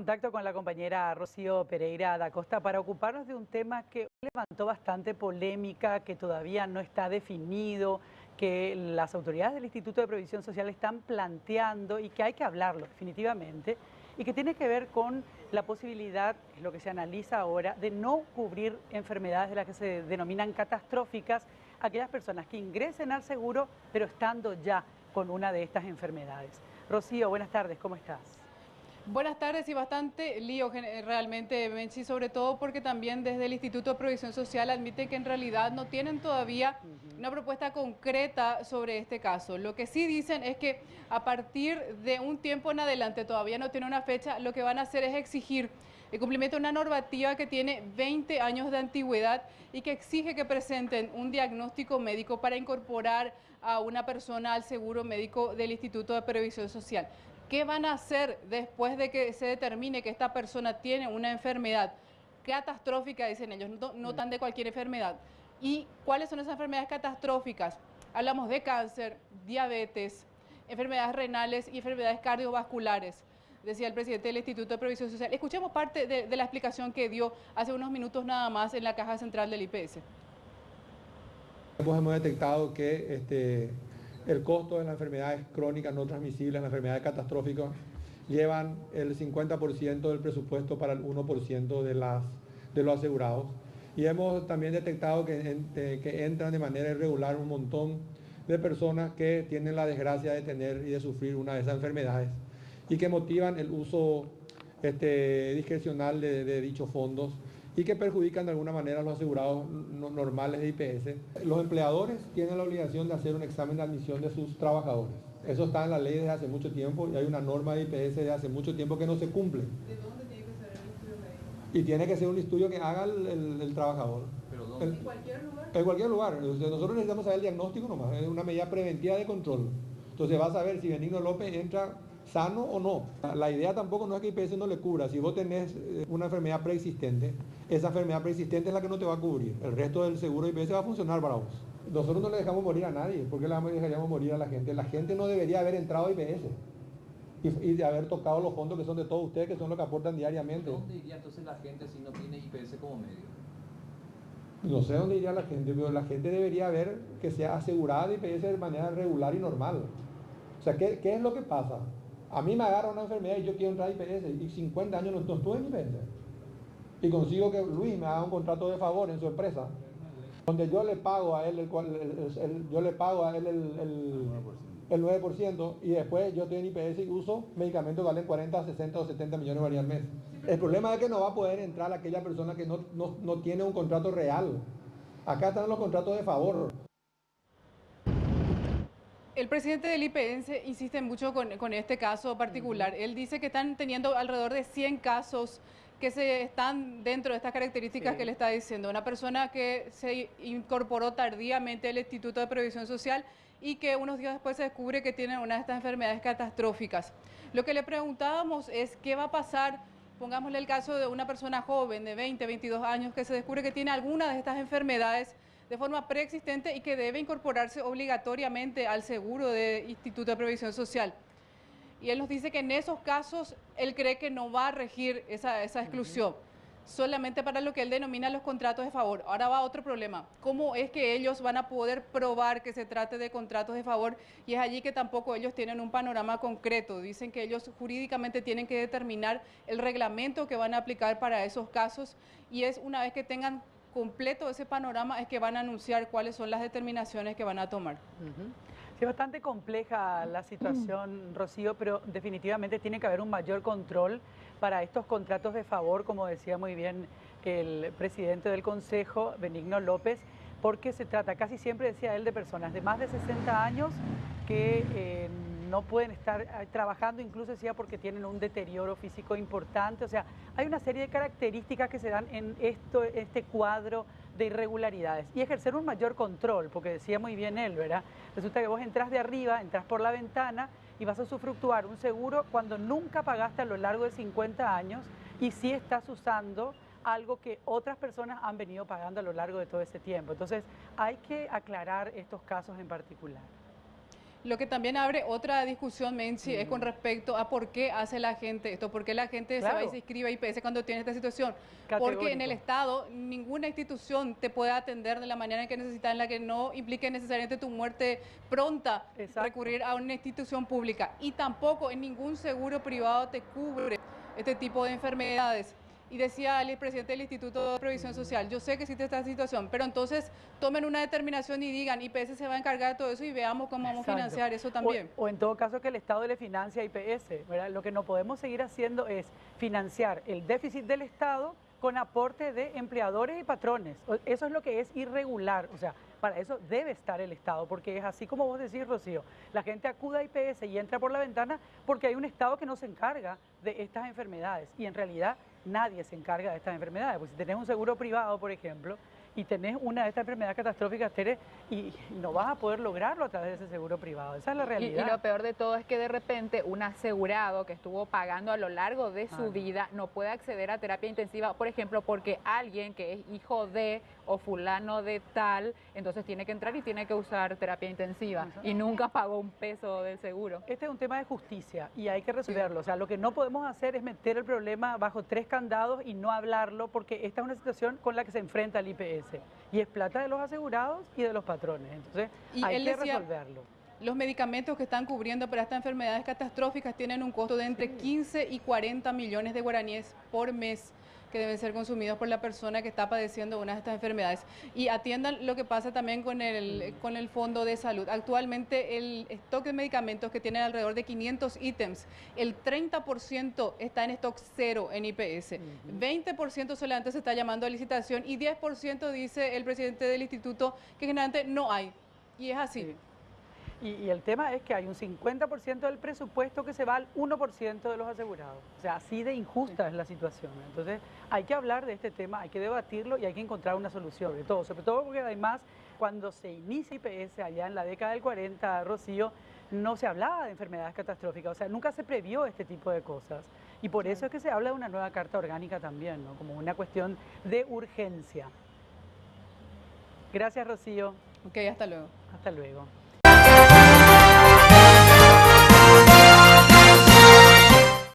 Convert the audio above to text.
contacto con la compañera Rocío Pereira da Costa para ocuparnos de un tema que levantó bastante polémica, que todavía no está definido, que las autoridades del Instituto de Previsión Social están planteando y que hay que hablarlo definitivamente, y que tiene que ver con la posibilidad, es lo que se analiza ahora, de no cubrir enfermedades de las que se denominan catastróficas a aquellas personas que ingresen al seguro, pero estando ya con una de estas enfermedades. Rocío, buenas tardes, ¿cómo estás? Buenas tardes y bastante lío realmente, Menchi, sobre todo porque también desde el Instituto de Provisión Social admiten que en realidad no tienen todavía una propuesta concreta sobre este caso. Lo que sí dicen es que a partir de un tiempo en adelante, todavía no tiene una fecha, lo que van a hacer es exigir el cumplimiento de una normativa que tiene 20 años de antigüedad y que exige que presenten un diagnóstico médico para incorporar a una persona al seguro médico del Instituto de Previsión Social. ¿Qué van a hacer después de que se determine que esta persona tiene una enfermedad catastrófica, dicen ellos, no tan de cualquier enfermedad? ¿Y cuáles son esas enfermedades catastróficas? Hablamos de cáncer, diabetes, enfermedades renales y enfermedades cardiovasculares, decía el presidente del Instituto de Previsión Social. Escuchemos parte de la explicación que dio hace unos minutos nada más en la caja central del IPS. Hemos detectado que el costo de las enfermedades crónicas no transmisibles, las enfermedades catastróficas, llevan el 50% del presupuesto para el 1% de los asegurados. Y hemos también detectado que entran de manera irregular un montón de personas que tienen la desgracia de tener y de sufrir una de esas enfermedades y que motivan el uso discrecional de dichos fondos y que perjudican de alguna manera a los asegurados normales de IPS. Los empleadores tienen la obligación de hacer un examen de admisión de sus trabajadores. Eso está en la ley desde hace mucho tiempo y hay una norma de IPS desde hace mucho tiempo que no se cumple. ¿De dónde tiene que ser el estudio médico? Y tiene que ser un estudio que haga el trabajador. ¿Pero dónde? ¿En cualquier lugar? En cualquier lugar. Nosotros necesitamos saber el diagnóstico nomás, es una medida preventiva de control. Entonces va a saber si Benigno López entra sano o no. La idea tampoco no es que IPS no le cubra. Si vos tenés una enfermedad preexistente, esa enfermedad preexistente es la que no te va a cubrir. El resto del seguro de IPS va a funcionar para vos. Nosotros no le dejamos morir a nadie. ¿Por qué le dejaríamos morir a la gente? La gente no debería haber entrado a IPS y de haber tocado los fondos que son de todos ustedes, que son los que aportan diariamente. ¿Dónde iría entonces la gente si no tiene IPS como medio? No sé dónde iría la gente, pero la gente debería ver que sea asegurada de IPS de manera regular y normal. O sea, ¿qué es lo que pasa? A mí me agarra una enfermedad y yo quiero entrar a IPS y 50 años no estuve en IPS. Y consigo que Luis me haga un contrato de favor en su empresa, donde yo le pago a él el 9% y después yo estoy en IPS y uso medicamentos que valen 40, 60 o 70 millones al mes. El problema es que no va a poder entrar aquella persona que no tiene un contrato real. Acá están los contratos de favor. El presidente del IPS insiste mucho con este caso particular. Él dice que están teniendo alrededor de 100 casos que están dentro de estas características que le está diciendo. Una persona que se incorporó tardíamente al Instituto de Previsión Social y que unos días después se descubre que tiene una de estas enfermedades catastróficas. Lo que le preguntábamos es qué va a pasar, pongámosle el caso de una persona joven de 20, 22 años que se descubre que tiene alguna de estas enfermedades de forma preexistente y que debe incorporarse obligatoriamente al seguro de Instituto de Previsión Social. Y él nos dice que en esos casos él cree que no va a regir esa exclusión, solamente para lo que él denomina los contratos de favor. Ahora va otro problema, ¿cómo es que ellos van a poder probar que se trate de contratos de favor? Y es allí que tampoco ellos tienen un panorama concreto. Dicen que ellos jurídicamente tienen que determinar el reglamento que van a aplicar para esos casos y es una vez que tengan completo ese panorama es que van a anunciar cuáles son las determinaciones que van a tomar. Sí, es bastante compleja la situación, Rocío, pero definitivamente tiene que haber un mayor control para estos contratos de favor, como decía muy bien el presidente del Consejo, Benigno López, porque se trata, casi siempre decía él, de personas de más de 60 años que no pueden estar trabajando, incluso decía porque tienen un deterioro físico importante. O sea, hay una serie de características que se dan en este cuadro de irregularidades y ejercer un mayor control, porque decía muy bien él, ¿verdad? Resulta que vos entras de arriba, entras por la ventana y vas a usufructuar un seguro cuando nunca pagaste a lo largo de 50 años y sí estás usando algo que otras personas han venido pagando a lo largo de todo ese tiempo. Entonces, hay que aclarar estos casos en particular. Lo que también abre otra discusión, Menchi, es con respecto a por qué hace la gente esto, por qué la gente se va y se inscribe a IPS cuando tiene esta situación. Porque en el Estado ninguna institución te puede atender de la manera en que necesitas, en la que no implique necesariamente tu muerte pronta, recurrir a una institución pública. Y tampoco en ningún seguro privado te cubre este tipo de enfermedades. Y decía el presidente del Instituto de Previsión Social, yo sé que existe esta situación, pero entonces tomen una determinación y digan, IPS se va a encargar de todo eso y veamos cómo vamos a financiar eso también. O en todo caso que el Estado le financia a IPS, ¿verdad? Lo que no podemos seguir haciendo es financiar el déficit del Estado con aporte de empleadores y patrones. Eso es lo que es irregular, o sea, para eso debe estar el Estado, porque es así como vos decís, Rocío, la gente acude a IPS y entra por la ventana porque hay un Estado que no se encarga de estas enfermedades y en realidad nadie se encarga de estas enfermedades, porque si tenés un seguro privado, por ejemplo, y tenés una de estas enfermedades catastróficas, Tere, y no vas a poder lograrlo a través de ese seguro privado. Esa es la realidad. Y lo peor de todo es que de repente un asegurado que estuvo pagando a lo largo de su vida no puede acceder a terapia intensiva, por ejemplo, porque alguien que es hijo de o fulano de tal, entonces tiene que entrar y tiene que usar terapia intensiva y nunca pagó un peso del seguro. Este es un tema de justicia y hay que resolverlo. O sea, lo que no podemos hacer es meter el problema bajo 3 candados y no hablarlo, porque esta es una situación con la que se enfrenta el IPS. Y es plata de los asegurados y de los patrones. Entonces, hay que resolverlo. Los medicamentos que están cubriendo para estas enfermedades catastróficas tienen un costo de entre 15 y 40 millones de guaraníes por mes que deben ser consumidos por la persona que está padeciendo una de estas enfermedades. Y atiendan lo que pasa también con el Fondo de Salud. Actualmente el stock de medicamentos, que tiene alrededor de 500 ítems, el 30% está en stock cero en IPS, 20% solamente se está llamando a licitación y 10% dice el presidente del instituto que generalmente no hay. Y es así. Sí. Y el tema es que hay un 50% del presupuesto que se va al 1% de los asegurados. O sea, así de injusta es la situación. Entonces, hay que hablar de este tema, hay que debatirlo y hay que encontrar una solución. Sobre todo porque además, cuando se inicia IPS allá en la década del 40, Rocío, no se hablaba de enfermedades catastróficas. O sea, nunca se previó este tipo de cosas. Y por eso es que se habla de una nueva carta orgánica también, ¿no? Como una cuestión de urgencia. Gracias, Rocío. Ok, hasta luego. Hasta luego.